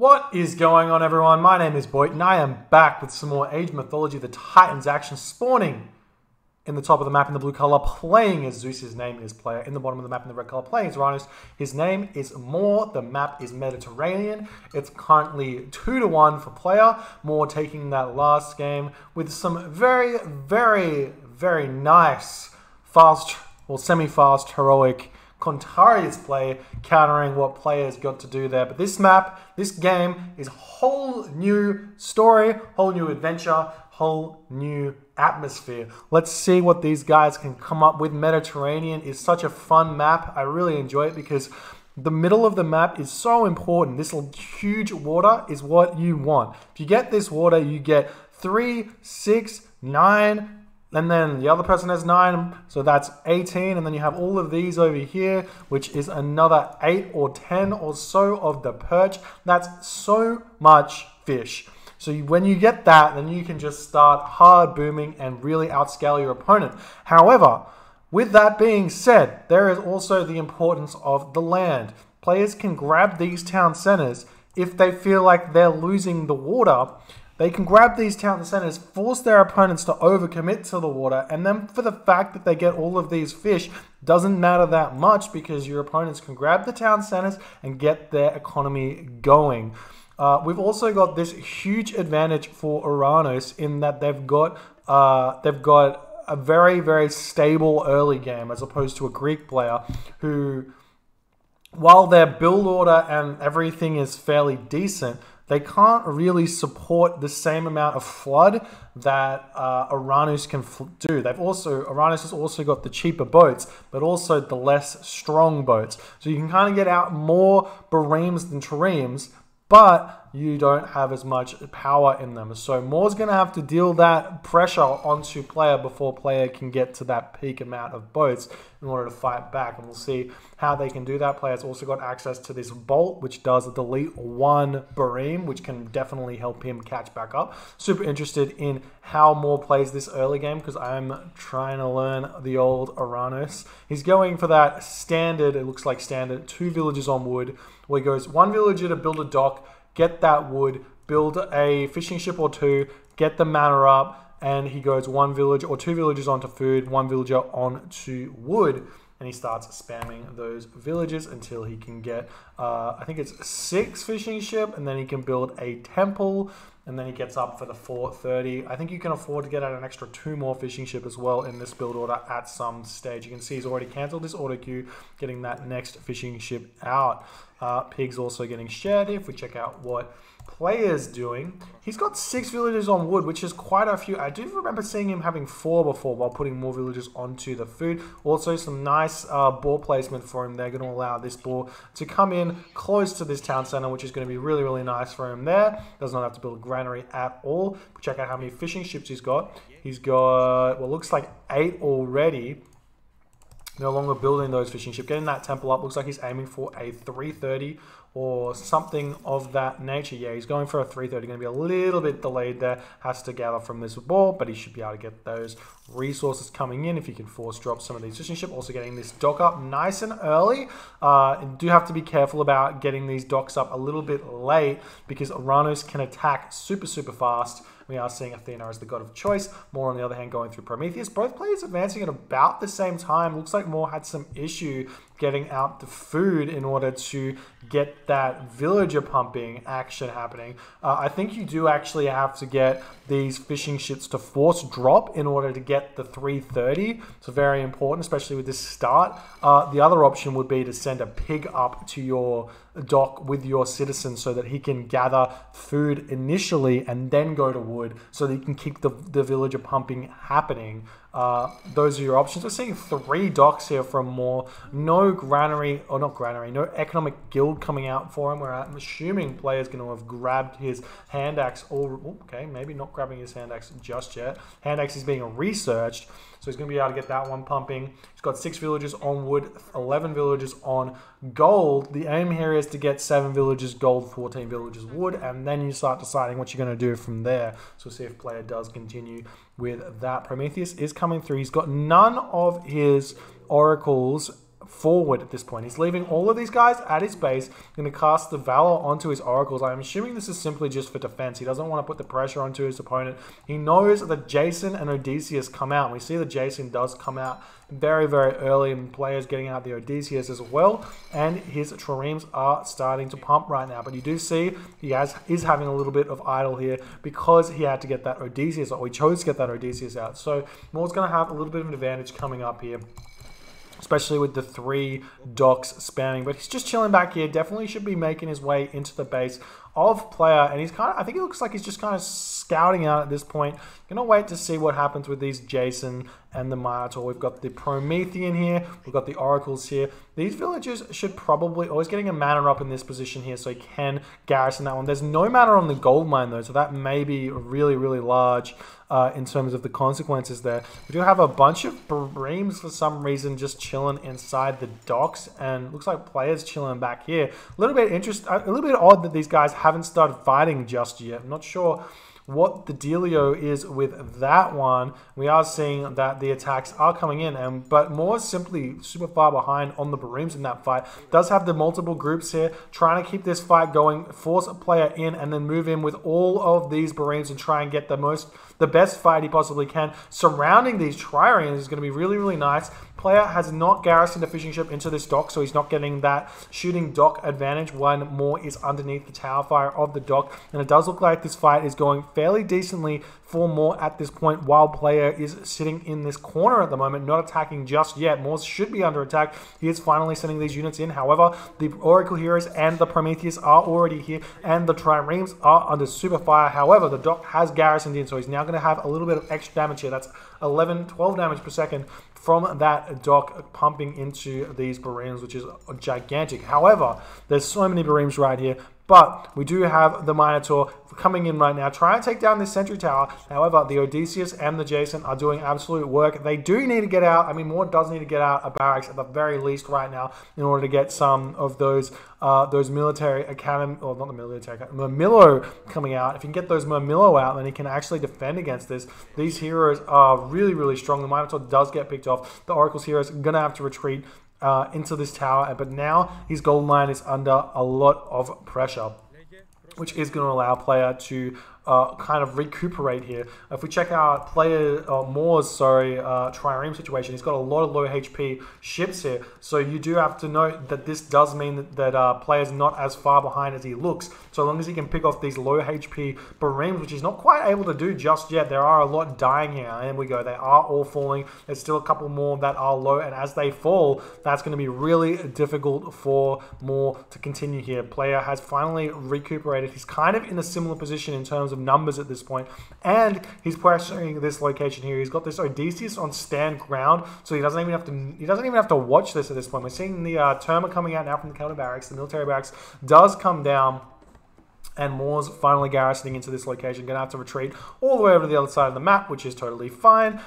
What is going on, everyone? My name is Boit, and I am back with some more Age Mythology. The Titans action spawning in the top of the map in the blue color, playing as Zeus. His name is player. In the bottom of the map in the red color, playing as Oranos. His name is Moore. The map is Mediterranean. It's currently 2-1 for player. Moore taking that last game with some very, very nice, fast or semi-fast, heroic Contarius play, countering what players got to do there. But this map, this game is a whole new story, whole new adventure, whole new atmosphere. Let's see what these guys can come up with. Mediterranean is such a fun map. I really enjoy it because the middle of the map is so important. This huge water is what you want. If you get this water, you get 3, 6, 9, and then the other person has 9, so that's 18. And then you have all of these over here, which is another 8 or 10 or so of the perch. That's so much fish. So when you get that, then you can just start hard booming and really outscale your opponent. However, with that being said, there is also the importance of the land. Players can grab these town centers if they feel like they're losing the water. They can grab these town centers, force their opponents to overcommit to the water, and then for the fact that they get all of these fish doesn't matter that much because your opponents can grab the town centers and get their economy going. We've also got this huge advantage for Oranos in that they've got a very stable early game as opposed to a Greek player who, while their build order and everything is fairly decent, they can't really support the same amount of flood that Oranos can do. Oranos has also got the cheaper boats, but also the less strong boats. So you can kind of get out more bareems than triremes, but you don't have as much power in them. So Moore's going to have to deal that pressure onto player before player can get to that peak amount of boats in order to fight back. And we'll see how they can do that. Player's also got access to this Bolt, which does delete 1 bareem, which can definitely help him catch back up. Super interested in how Moore plays this early game because I'm trying to learn the old Oranos. He's going for that standard, it looks like standard, 2 villages on wood, where he goes 1 villager to build a dock, get that wood, build a fishing ship or 2, get the mana up, and he goes 1 village or 2 villages onto food, 1 villager onto wood, and he starts spamming those villages until he can get, I think it's 6 fishing ship, and then he can build a temple, and then he gets up for the 430. I think you can afford to get out an extra 2 more fishing ship as well in this build order at some stage. You can see he's already cancelled his auto queue, getting that next fishing ship out. Pig's also getting shared. If we check out what player's doing, he's got 6 villagers on wood, which is quite a few. I do remember seeing him having 4 before while putting more villagers onto the food. Also some nice ball placement for him. They're going to allow this ball to come in close to this town center, which is going to be really nice for him there. Does not have to build a granary at all. Check out how many fishing ships he's got. He's got, well, looks like 8 already. No longer building those fishing ships. Getting that temple up. Looks like he's aiming for a 330 or something of that nature. Yeah, he's going for a 330. Going to be a little bit delayed there. Has to gather from this ball, but he should be able to get those resources coming in if he can force drop some of these fishing ships. Also getting this dock up nice and early. You do have to be careful about getting these docks up a little bit late because Oranos can attack super fast. We are seeing Athena as the god of choice. Moore, on the other hand, going through Prometheus. Both players advancing at about the same time. Looks like Moore had some issue getting out the food in order to get that villager pumping action happening. I think you do actually have to get these fishing ships to force drop in order to get the 330. So very important, especially with this start. The other option would be to send a pig up to your dock with your citizen so that he can gather food initially and then go to wood so that he can keep the villager pumping happening. Those are your options. We're seeing 3 docks here from Moore. No granary, or not granary, no economic guild coming out for him, where I'm assuming player's going to have grabbed his hand axe. Or, okay, maybe not grabbing his hand axe just yet. Hand axe is being researched, so he's going to be able to get that one pumping. He's got 6 villagers on wood, 11 villagers on gold. The aim here is to get 7 villagers gold, 14 villagers wood, and then you start deciding what you're going to do from there. So we'll see if player does continue with that. Prometheus is coming through. He's got none of his oracles forward at this point. He's leaving all of these guys at his base, going to cast the Valor onto his Oracles. I'm assuming this is simply just for defense. He doesn't want to put the pressure onto his opponent. He knows that Jason and Odysseus come out. We see that Jason does come out very, very early, and players getting out the Odysseus as well, and his triremes are starting to pump right now. But you do see he is having a little bit of idle here because he had to get that Odysseus, or he chose to get that Odysseus out. So Moore's going to have a little bit of an advantage coming up here, especially with the 3 docks spanning. But he's just chilling back here. Definitely should be making his way into the base of player, and he's kind of, I think it looks like he's just kind of scouting out at this point. Gonna wait to see what happens with these Jason and the Minotaur. We've got the Promethean here, we've got the Oracles here. These villagers should probably always getting a mana up in this position here, so he can garrison that one. There's no mana on the gold mine though, so that may be really, really large in terms of the consequences there. We do have a bunch of Breams for some reason just chilling inside the docks, and looks like players chilling back here. A little bit odd that these guys haven't started fighting just yet. I'm not sure what the dealio is with that one. We are seeing that the attacks are coming in, but more simply super far behind on the Bareems in that fight. Does have the multiple groups here, trying to keep this fight going, force a player in, and then move in with all of these Bareems and try and get the best fight he possibly can. Surrounding these triremes is going to be really, really nice. Player has not garrisoned a fishing ship into this dock, so he's not getting that shooting dock advantage when Moore is underneath the tower fire of the dock. And it does look like this fight is going fairly decently for Moore at this point, while player is sitting in this corner at the moment, not attacking just yet. Moore should be under attack. He is finally sending these units in. However, the Oracle Heroes and the Prometheus are already here, and the Triremes are under super fire. However, the dock has garrisoned in, so he's now going to have a little bit of extra damage here. That's 12 damage per second from that dock pumping into these Bareems, which is gigantic. However, there's so many Bareems right here, but we do have the Minotaur coming in right now, trying to take down this sentry tower. However, the Odysseus and the Jason are doing absolute work. They do need to get out. I mean, Moore does need to get out a barracks at the very least right now in order to get some of those military academy, or not the military academy, Murmillo coming out. If you can get those Murmillo out, then he can actually defend against this. These heroes are really, really strong. The Minotaur does get picked off. The Oracle's heroes are going to have to retreat into this tower, but now his gold mine is under a lot of pressure, which is going to allow player to kind of recuperate here. If we check out Moore's trireme situation, he's got a lot of low HP ships here, so you do have to note that this does mean that player's not as far behind as he looks. So long as he can pick off these low HP Bareems, which he's not quite able to do just yet. There are a lot dying here, and we go, they are all falling. There's still a couple more that are low, and as they fall, that's going to be really difficult for Moore to continue here. Player has finally recuperated. He's kind of in a similar position in terms of numbers at this point, and he's pressuring this location here. He's got this Odysseus on stand ground, so he doesn't even have to watch this at this point. We're seeing the Terma coming out now from the counter barracks. The military barracks does come down, and Moore's finally garrisoning into this location. Gonna have to retreat all the way over to the other side of the map, which is totally fine.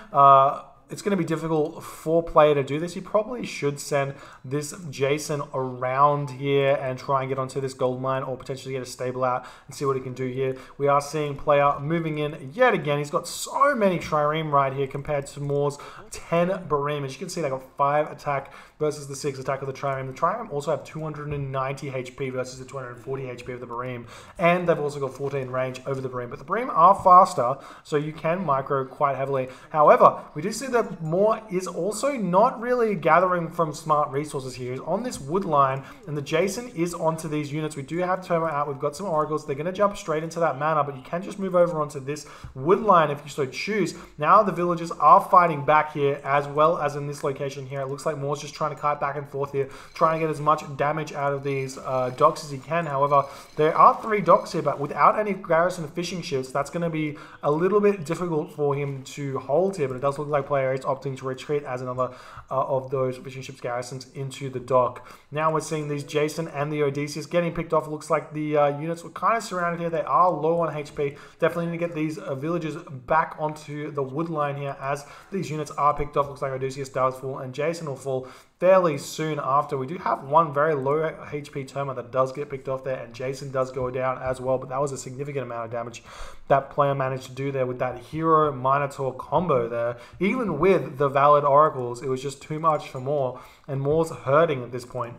It's going to be difficult for player to do this. He probably should send this Jason around here and try and get onto this gold mine, or potentially get a stable out and see what he can do here. We are seeing player moving in yet again. He's got so many trireme right here compared to Moore's 10 Bareem. As you can see, they got 5 attack versus the 6 attack of the trireme. The trireme also have 290 HP versus the 240 HP of the Bareem, and they've also got 14 range over the Bareem. But the Bareem are faster, so you can micro quite heavily. However, we do see that Moore is also not really gathering from smart resources here. He's on this wood line, and the Jason is onto these units. We do have Terma out. We've got some Oracles. They're going to jump straight into that mana, but you can just move over onto this wood line if you so choose. Now the villagers are fighting back here, as well as in this location here. It looks like Moore's just trying to kite back and forth here, trying to get as much damage out of these docks as he can. However, there are 3 docks here, but without any garrison fishing ships, that's going to be a little bit difficult for him to hold here. But it does look like player is opting to retreat as another of those fishing ships garrisons into the dock. Now we're seeing these Jason and the Odysseus getting picked off. It looks like the units were kind of surrounded here. They are low on HP. Definitely need to get these villagers back onto the wood line here as these units are picked off. Looks like Odysseus does fall and Jason will fall. fairly soon after. We do have one very low HP Terma that does get picked off there, and Jason does go down as well, but that was a significant amount of damage that player managed to do there with that Hero Minotaur combo there. Even with the valid Oracles, it was just too much for Moore, and Moore's hurting at this point.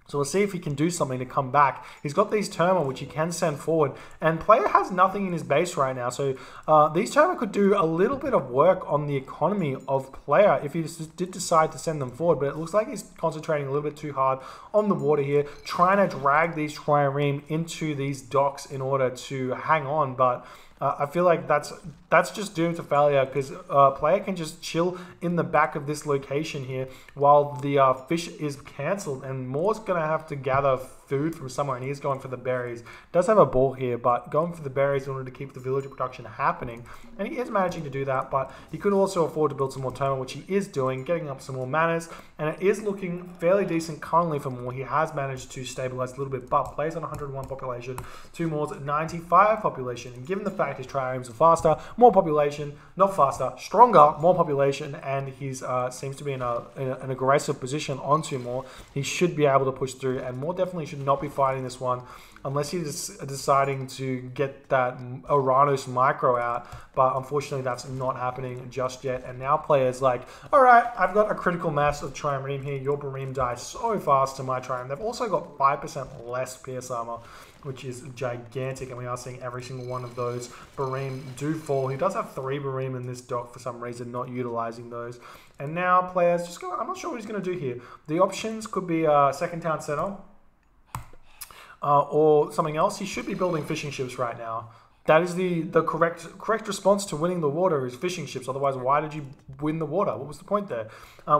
So we'll see if he can do something to come back. He's got these Terma, which he can send forward. And player has nothing in his base right now. So these Terma could do a little bit of work on the economy of player if he did decide to send them forward. But it looks like he's concentrating a little bit too hard on the water here, trying to drag these trireme into these docks in order to hang on. But I feel like that's just doomed to failure, because player can just chill in the back of this location here while the fish is cancelled, and Moore's going to have to gather food from somewhere, and he's going for the berries. Does have a ball here, but going for the berries in order to keep the villager production happening, and he is managing to do that. But he could also afford to build some more Terma, which he is doing, getting up some more manners, and it is looking fairly decent currently for Moore. He has managed to stabilize a little bit, but plays on 101 population to Moore's 95 population, and given the fact his triremes are faster, more population, not faster, stronger, more population, and he's seems to be in an aggressive position onto Moore, he should be able to push through, and Moore definitely should not be fighting this one unless he's deciding to get that Oranos micro out, but unfortunately that's not happening just yet. And now players like, alright, I've got a critical mass of trireme here, your Bareem dies so fast to my trireme. They've also got 5% less pierce armor, which is gigantic, and we are seeing every single one of those Bareem do fall. He does have 3 Bareem in this dock for some reason, not utilizing those. And now players just go, I'm not sure what he's going to do here. The options could be second town center, or something else. He should be building fishing ships right now. That is the correct response to winning the water is fishing ships. Otherwise, why did you win the water? What was the point there?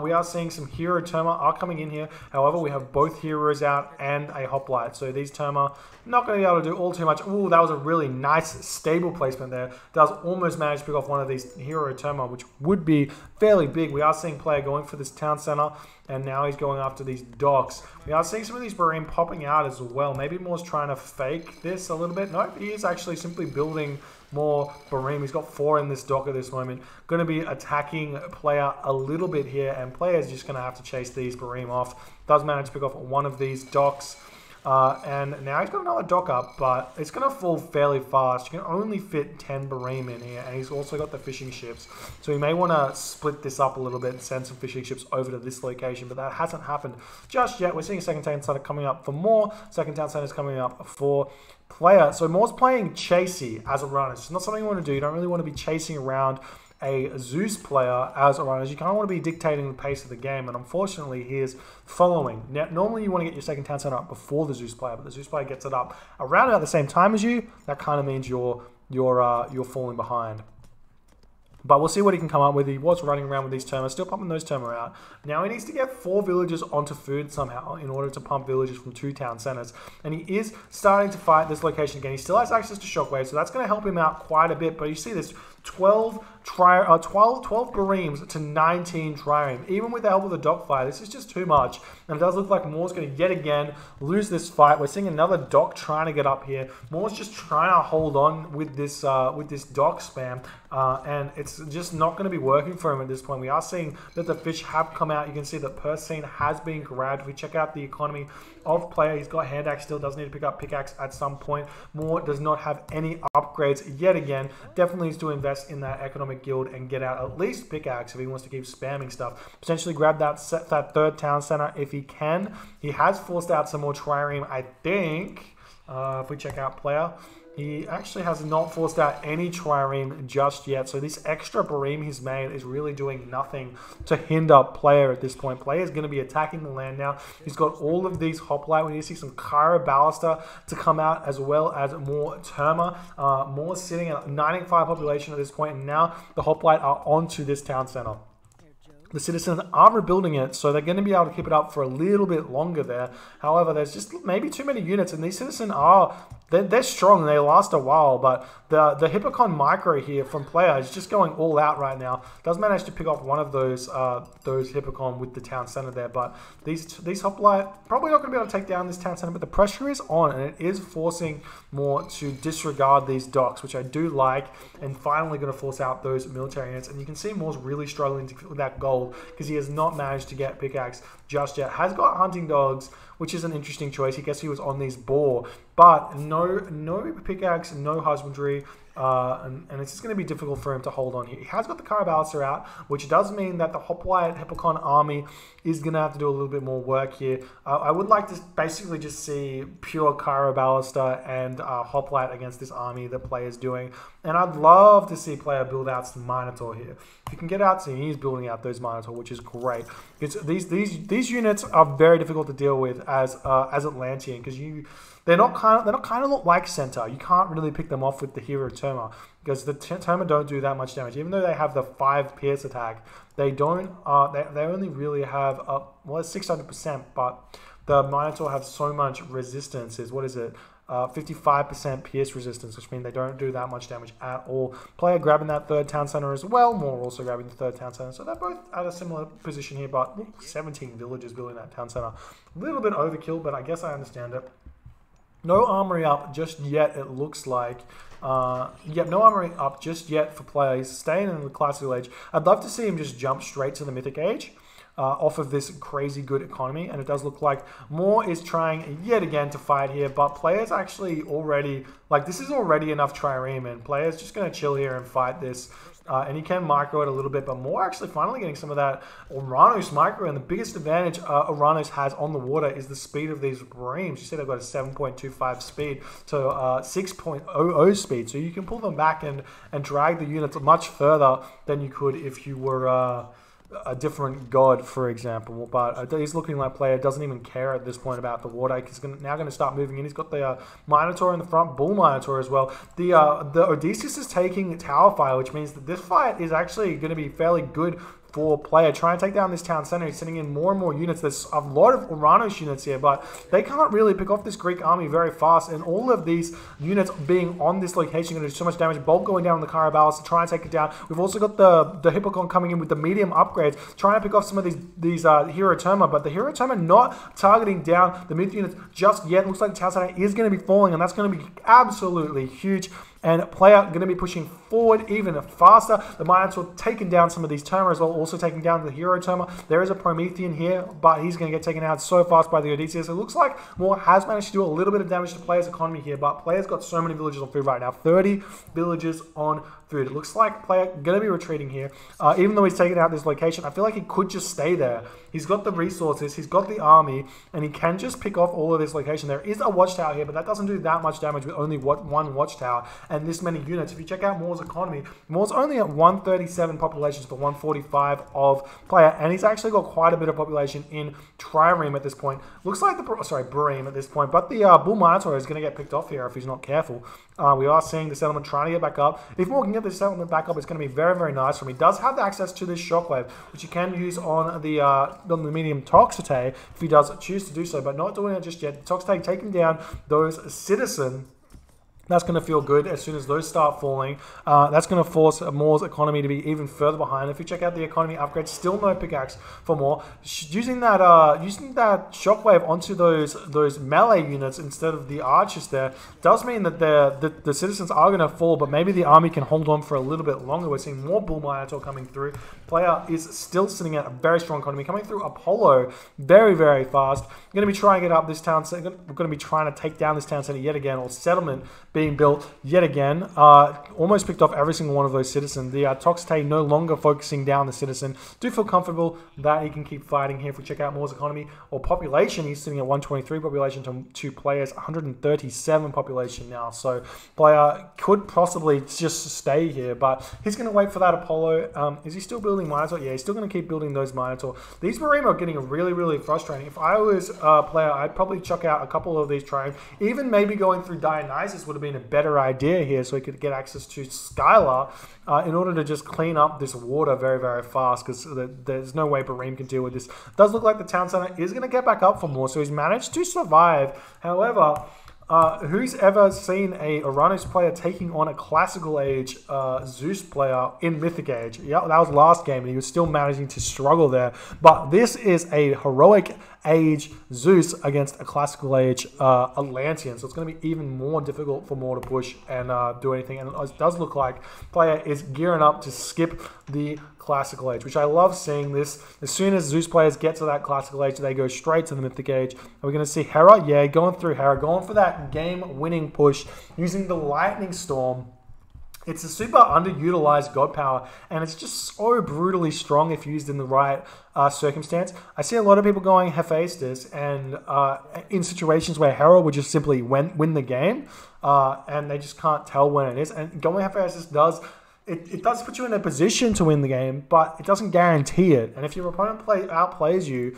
We are seeing some hero Terma are coming in here. However, we have both heroes out and a hoplite. So these Terma not going to be able to do all too much. Ooh, that was a really nice, stable placement there. Does almost manage to pick off one of these hero Terma, which would be fairly big. We are seeing player going for this town center, and now he's going after these docks. We are seeing some of these Bareem popping out as well. Maybe Moore's trying to fake this a little bit. Nope, he is actually simply building more Bareem. He's got 4 in this dock at this moment. Going to be attacking player a little bit here, and player's just going to have to chase these Bareem off. Does manage to pick off one of these docks. And now he's got another dock up, but it's going to fall fairly fast. You can only fit 10 Bareem in here, and he's also got the fishing ships. So he may want to split this up a little bit and send some fishing ships over to this location, but that hasn't happened just yet. We're seeing a second town center coming up for Moore. Second town center is coming up for player. So Moore's playing Chasey as Oranos. It's not something you want to do. You don't really want to be chasing around a Zeus player as Oranos. You kind of want to be dictating the pace of the game, and unfortunately he is following. Now, normally you want to get your second town center up before the Zeus player, but the Zeus player gets it up around about the same time as you. That kind of means you're falling behind. But we'll see what he can come up with. He was running around with these Terma, still pumping those Terma out. Now he needs to get 4 villagers onto food somehow in order to pump villagers from 2 town centers. And he is starting to fight this location again. He still has access to Shockwave, so that's going to help him out quite a bit. But you see this 12 Bareems to 19 trireme. Even with the help of the dock fire, this is just too much. And it does look like Moore's going to yet again lose this fight. We're seeing another dock trying to get up here. Moore's just trying to hold on with this dock spam, and it's just not going to be working for him at this point. We are seeing that the fish have come out. You can see that Persine has been grabbed. If we check out the economy of player, he's got hand axe still, does need to pick up pickaxe at some point. Moore does not have any upgrades yet again. Definitely needs to invest in that economic guild and get out at least pickaxe if he wants to keep spamming stuff. Potentially grab that third town center if he can. He has forced out some more trireme, I think. If we check out player, he actually has not forced out any trireme just yet. So this extra Bareem he's made is really doing nothing to hinder player at this point. Player is going to be attacking the land now. He's got all of these hoplite. We need to see some Kyra Ballista to come out, as well as more Terma. More sitting at 95 population at this point, and now the hoplite are onto this town center. The citizens are rebuilding it, so they're going to be able to keep it up for a little bit longer there. However, there's just maybe too many units, and these citizens are they're strong. They last a while, but the Hippocon Micro here from player is just going all out right now. Does manage to pick off one of those Hippocon with the town center there, but these Hoplite probably not going to be able to take down this town center, but the pressure is on, and it is forcing more to disregard these docks, which I do like, and finally going to force out those military units. And you can see Moore's really struggling with that gold because he has not managed to get pickaxe just yet. Has got hunting dogs, which is an interesting choice. I guess he was on these boar, but no pickaxe, no husbandry, and it's just going to be difficult for him to hold on here. He has got the Caraballister out, which does mean that the Hoplite Hippocon army is going to have to do a little bit more work here. I would like to basically just see pure Caraballister and Hoplite against this army that player is doing, and I'd love to see player build out some Minotaur here. If you can get out, see he's building out those Minotaur, which is great. It's, these units are very difficult to deal with as Atlantean because they're not kind of like Centaur. You can't really pick them off with the Hero Terma because the Terma don't do that much damage. Even though they have the 5 pierce attack, they don't. They only really have well, it's 600%, but the Minotaur have so much resistance. Is what is it? 55% pierce resistance, which means they don't do that much damage at all. Player grabbing that 3rd town center as well. Moore also grabbing the 3rd town center. So they're both at a similar position here, but 17 villagers building that town center. A little bit overkill, but I guess I understand it. No armory up just yet, it looks like. Yep, no armory up just yet for players. Staying in the classical age. I'd love to see him just jump straight to the mythic age. Off of this crazy good economy, and it does look like Moore is trying yet again to fight here, but players actually already, like, this is already enough trireme, and players just going to chill here and fight this, and he can micro it a little bit, but Moore actually finally getting some of that Oranos micro, and the biggest advantage Oranos has on the water is the speed of these reams. You see they've got a 7.25 speed to 6.00 speed, so you can pull them back and drag the units much further than you could if you were a different god, for example. But he's looking like player doesn't even care at this point about the water. He's now going to start moving in. He's got the Minotaur in the front, Bull Minotaur as well. The Odysseus is taking Tower Fire, which means that this fight is actually going to be fairly good for player. Try and take down this town center. He's sending in more and more units. There's a lot of Oranos units here, but they can't really pick off this Greek army very fast, and all of these units being on this location are going to do so much damage. Bolt going down on the Caraballas to try and take it down. We've also got the Hippocon coming in with the medium upgrades, trying to pick off some of these Hero Terma, but the Hero Terma not targeting down the myth units just yet. Looks like the town center is going to be falling, and that's going to be absolutely huge. And player going to be pushing forward even faster. The Minotaur taking down some of these Terma as well, also taking down the Hero Terma. There is a Promethean here, but he's going to get taken out so fast by the Odysseus. It looks like Moore has managed to do a little bit of damage to player's economy here, but player's got so many villagers on food right now. 30 villagers on food. It looks like player going to be retreating here. Even though he's taken out this location, I feel like he could just stay there. He's got the resources, he's got the army, and he can just pick off all of this location. There is a watchtower here, but that doesn't do that much damage with only one watchtower and this many units. If you check out Moore's economy, Moore's only at 137 populations for 145 of player, and he's actually got quite a bit of population in Trireme at this point. Looks like Bream at this point, but the Bull Minotaur is going to get picked off here if he's not careful. We are seeing the settlement trying to get back up. If Moore can get this settlement back up, it's going to be very, very nice for him. He does have access to this shockwave, which he can use on the medium Toxote if he does choose to do so, but not doing it just yet. Toxote taking down those citizen. That's going to feel good as soon as those start falling. That's going to force Moore's economy to be even further behind. If you check out the economy upgrade, still no pickaxe for Moore. Using that shockwave onto those melee units instead of the archers there does mean that the citizens are going to fall, but maybe the army can hold on for a little bit longer. We're seeing more Bull Minotaur coming through. Player is still sitting at a very strong economy. Coming through Apollo very, very fast. Going to be trying to get up this town center. We're going to be trying to take down this town center yet again, or settlement being built yet again. Almost picked off every single one of those citizens. The Toxote no longer focusing down the citizen. Do feel comfortable that he can keep fighting here. If we check out Moore's economy or population, he's sitting at 123 population to 2 players, 137 population now. So player could possibly just stay here, but he's going to wait for that Apollo. Is he still building Minotaur? Yeah, he's still going to keep building those Minotaur. These Marine are getting really, really frustrating. If I was a player, I'd probably chuck out a couple of these triumphs. Even maybe going through Dionysus would have been a better idea here, so he could get access to Skylar in order to just clean up this water very, very fast, because there's no way Bareem can deal with this. It does look like the town center is going to get back up for more, so he's managed to survive. However, Who's ever seen a Oranos player taking on a classical age Zeus player in Mythic Age? Yeah, that was last game, and he was still managing to struggle there. But this is a heroic age Zeus against a classical age Atlantean, so it's going to be even more difficult for Moore to push and do anything. And it does look like player is gearing up to skip the classical age, which I love seeing this. As soon as Zeus players get to that classical age, they go straight to the Mythic Age. And we're going to see Hera, yeah, going through Hera, going for that game-winning push, using the Lightning Storm. It's a super underutilized god power, and it's just so brutally strong if used in the right circumstance. I see a lot of people going Hephaestus, and in situations where Hera would just simply win the game, and they just can't tell when it is. And going Hephaestus does... It does put you in a position to win the game, but it doesn't guarantee it. And if your opponent outplays you,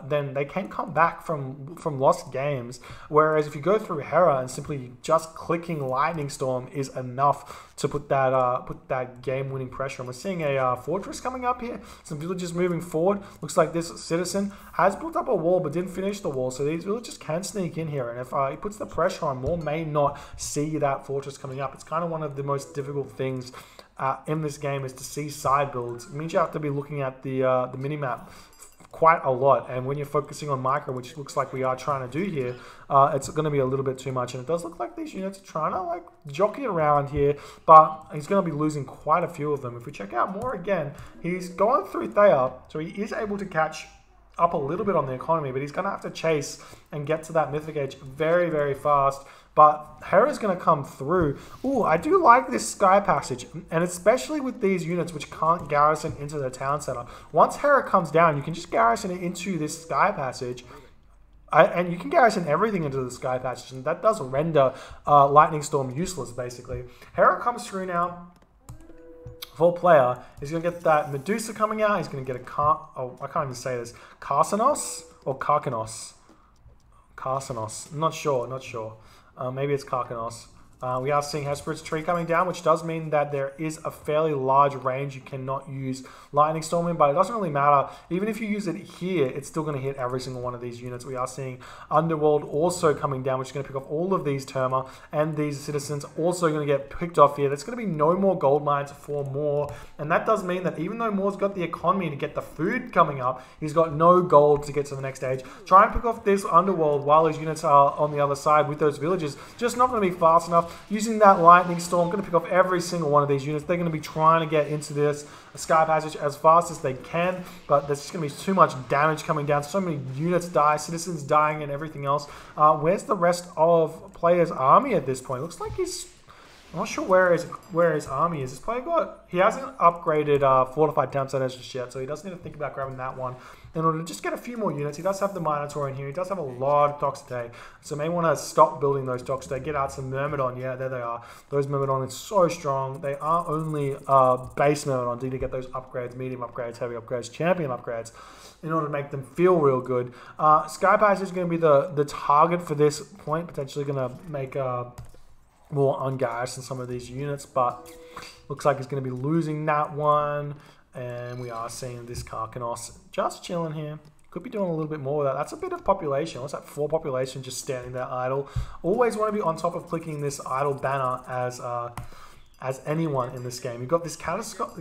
then they can come back from lost games. Whereas if you go through Hera and simply just clicking Lightning Storm is enough to put that game-winning pressure. And we're seeing a fortress coming up here. Some villagers moving forward. Looks like this citizen has built up a wall but didn't finish the wall. So these villagers can sneak in here. And if he puts the pressure on, Moore may not see that fortress coming up. It's kind of one of the most difficult things in this game is to see side builds. It means you have to be looking at the mini-map quite a lot, and when you're focusing on micro, which looks like we are trying to do here, it's going to be a little bit too much. And it does look like these units are trying to like jockey around here, but he's going to be losing quite a few of them. If we check out Moore again, he's going through Thea, so he is able to catch up a little bit on the economy, but he's going to have to chase and get to that Mythic Age very, very fast. But Hera's going to come through. Ooh, I do like this Sky Passage, and especially with these units which can't garrison into the town center. Once Hera comes down, you can just garrison it into this Sky Passage, and you can garrison everything into the Sky Passage, and that does render Lightning Storm useless, basically. Hera comes through now. For player, he's going to get that Medusa coming out. He's going to get I can't even say this. Carcinos or Karkanos? Carcinos. Not sure. Maybe it's Karkanos. We are seeing Hesperid's Tree coming down, which does mean that there is a fairly large range you cannot use Lightning Storm in, but it doesn't really matter. Even if you use it here, it's still going to hit every single one of these units. We are seeing Underworld also coming down, which is going to pick off all of these Terma, and these citizens also going to get picked off here. There's going to be no more gold mines for Moore, and that does mean that even though Moore's got the economy to get the food coming up, he's got no gold to get to the next stage. Try and pick off this Underworld while his units are on the other side with those villages. Just not going to be fast enough. Using that Lightning Storm, going to pick off every single one of these units. They're going to be trying to get into this Sky Passage as fast as they can, but there's just going to be too much damage coming down. So many units die, citizens dying, and everything else. Where's the rest of player's army at this point? Looks like he's... I'm not sure where his army is. This player he hasn't upgraded Fortified Town Centers just yet, so he doesn't need to think about grabbing that one. In order to just get a few more units, he does have the Minotaur in here. He does have a lot of Toxote, so may want to stop building those Toxote, get out some Myrmidon. Yeah, there they are. Those Myrmidon are so strong. They are only base Myrmidon. You need to get those upgrades, medium upgrades, heavy upgrades, champion upgrades, in order to make them feel real good. Sky Passage is going to be the target for this point, potentially going to make... more ungarrisoned some of these units, but looks like he's going to be losing that one. And we are seeing this Karkanos just chilling here. Could be doing a little bit more with that. That's a bit of population. What's that? 4 population just standing there idle. Always want to be on top of clicking this idle banner as anyone in this game. You've got this Catastropus,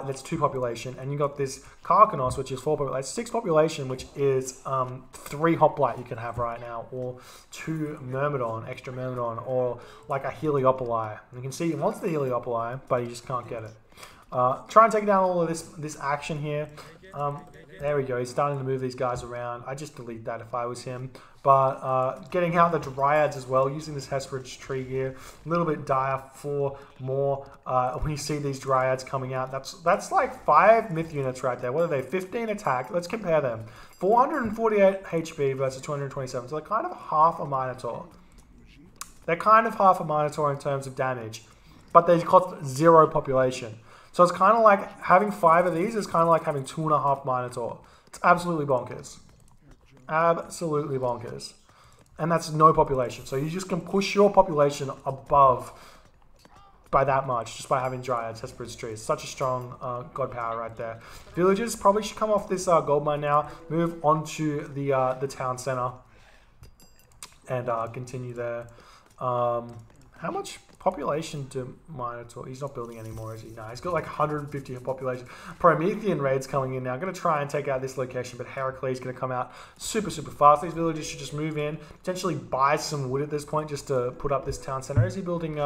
that's 2 population, and you've got this Karkanos, which is 4 population. That's 6 population, which is 3 Hoplite you can have right now, or 2 Myrmidon, extra Myrmidon, or like a Heliopoli. You can see he wants the Heliopoli, but he just can't get it. Try and take down all of this action here. There we go. He's starting to move these guys around. I just delete that if I was him. But getting out the Dryads as well, using this Hesperid's Tree here. A little bit dire for Moore. When you see these Dryads coming out, that's like 5 myth units right there. What are they? 15 attack. Let's compare them. 448 HP versus 227. So they're kind of half a Minotaur. They're kind of half a Minotaur in terms of damage. But they cost 0 population. So it's kind of like having 5 of these is kind of like having 2.5 Minotaur. It's absolutely bonkers. Absolutely bonkers. And that's no population. So you just can push your population above by that much just by having Dryads, Hesperid's Tree. It's such a strong god power right there. Villagers probably should come off this gold mine now. Move onto the town center. and continue there. How much population do Minotaur? He's not building anymore, is he? No, he's got like 150 population. Promethean raids coming in now. I'm going to try and take out this location, but Heracles is going to come out super fast. These villagers should just move in, potentially buy some wood at this point just to put up this town center. Is he building?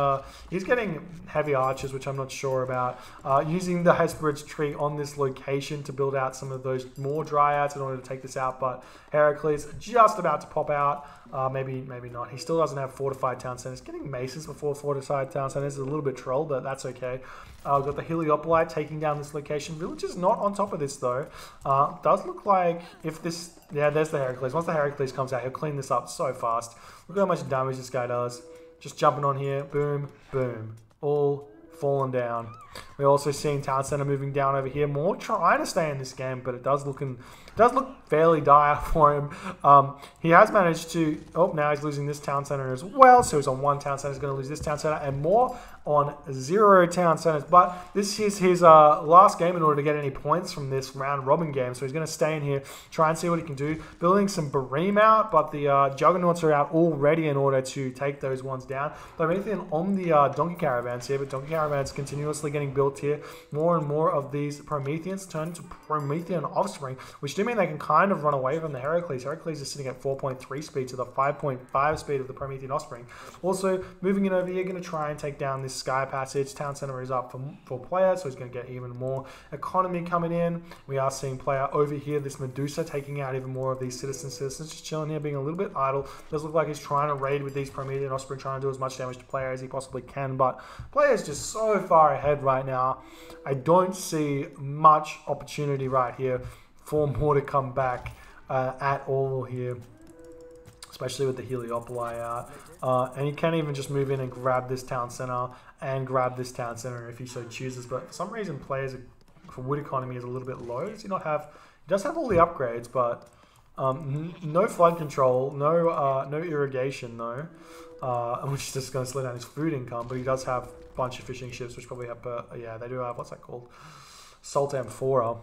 He's getting heavy archers, which I'm not sure about. Using the Hesperid's tree on this location to build out some of those more dryads in order to take this out, but Heracles just about to pop out. Maybe not. He still doesn't have fortified town centers. Getting maces before fortified town centers is a little bit troll, but that's okay. We've got the Heliopolis taking down this location. Village is not on top of this though. Does look like if this... Yeah, there's the Heracles. Once the Heracles comes out, he'll clean this up so fast. Look at how much damage this guy does. Just jumping on here. Boom, boom. All fallen down. We're also seeing town center moving down over here. More trying to stay in this game, but it does look fairly dire for him. He has managed to... Oh, now he's losing this town center as well. So he's on one town center. He's going to lose this town center and more on 0 town centers. But this is his last game in order to get any points from this round robin game. So he's going to stay in here, try and see what he can do. Building some Bareem out, but the Juggernauts are out already in order to take those ones down. But anything on the Donkey Caravans here, but Donkey Caravans continuously getting built here. More and more of these Prometheans turn into Promethean offspring, which do mean they can kind of run away from the Heracles. Heracles is sitting at 4.3 speed to the 5.5 speed of the Promethean offspring. Also, moving in over here, going to try and take down this Sky Passage. Town Center is up for player, so he's going to get even more economy coming in. We are seeing player over here, this Medusa, taking out even more of these citizens just chilling here, being a little bit idle. Does look like he's trying to raid with these Promethean offspring, trying to do as much damage to player as he possibly can, but player is just so far ahead right now. I don't see much opportunity right here for more to come back at all here, especially with the Heliopolis out. And he can even just move in and grab this town center and grab this town center if he so chooses. But for some reason, players for wood economy is a little bit low. Does he not have? He does have all the upgrades, but no flood control, no irrigation though, which is just going to slow down his food income. But he does have a bunch of fishing ships, which probably have. Yeah, they do have, what's that called? Salt Amphora.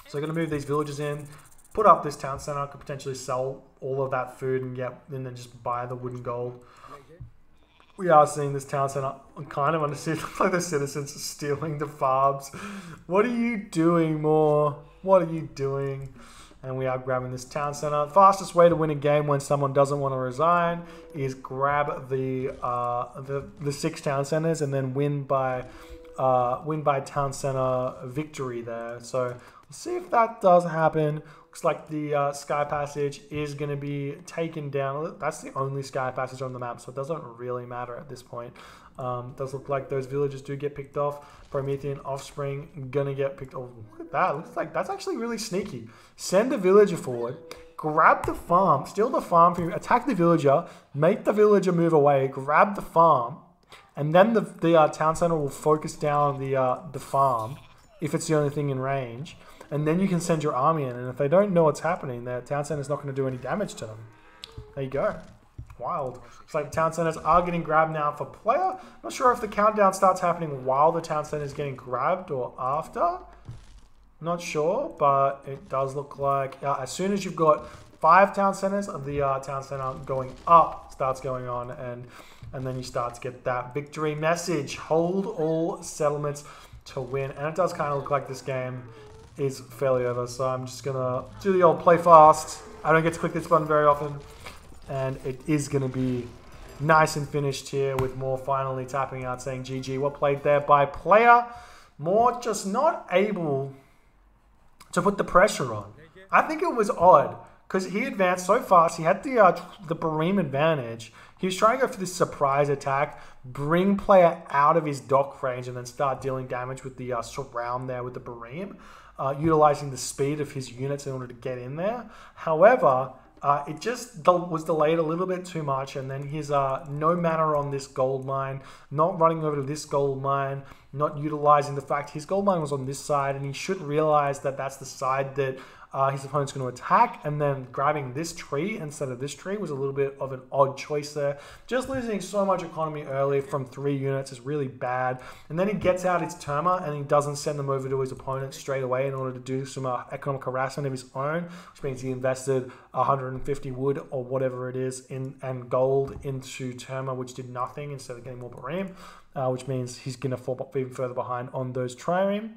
So they're going to move these villages in, put up this town center, could potentially sell all of that food and then just buy the wood and gold. We are seeing this town center kind of understand. It looks like the citizens are stealing the farms. What are you doing, more? What are you doing? And we are grabbing this town center. The fastest way to win a game when someone doesn't want to resign is grab the 6 town centers and then win by town center victory there. So let's see if that does happen. Looks like the Sky Passage is going to be taken down. That's the only Sky Passage on the map, so it doesn't really matter at this point. Does look like those villages do get picked off. Promethean offspring gonna get picked off. Look at that. Looks like that's actually really sneaky. Send a villager forward. Grab the farm. Steal the farm from you. Attack the villager. Make the villager move away. Grab the farm. And then the town center will focus down the farm if it's the only thing in range. And then you can send your army in. And if they don't know what's happening, their town center is not going to do any damage to them. There you go. Wild. Looks like the town centers are getting grabbed now for player. Not sure if the countdown starts happening while the town center is getting grabbed or after. Not sure, but it does look like as soon as you've got 5 town centers, the town center going up starts going on, and then you start to get that victory message. Hold all settlements to win. And it does kind of look like this game is fairly over. So I'm just going to do the old play fast. I don't get to click this button very often. And it is going to be nice and finished here with Moore finally tapping out saying GG. Well played there by player. Moore just not able to put the pressure on. I think it was odd because he advanced so fast. He had the Bareem advantage. He was trying to go for this surprise attack, bring player out of his dock range, and then start dealing damage with the surround there with the Bareem, utilizing the speed of his units in order to get in there. However, it just was delayed a little bit too much, and then his no mana on this gold mine, not running over to this gold mine, not utilizing the fact his gold mine was on this side, and he should realize that that's the side that his opponent's going to attack, and then grabbing this tree instead of this tree was a little bit of an odd choice there. Just losing so much economy early from 3 units is really bad. And then he gets out his Terma, and he doesn't send them over to his opponent straight away in order to do some economic harassment of his own, which means he invested 150 wood or whatever it is and gold into Terma, which did nothing instead of getting more Barim, which means he's going to fall even further behind on those trireme.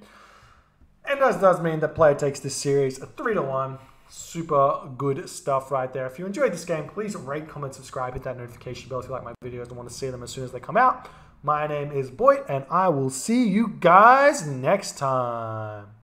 And that does mean that player takes this series a 3-1. Super good stuff right there. If you enjoyed this game, please rate, comment, subscribe, hit that notification bell if you like my videos and want to see them as soon as they come out. My name is Boit, and I will see you guys next time.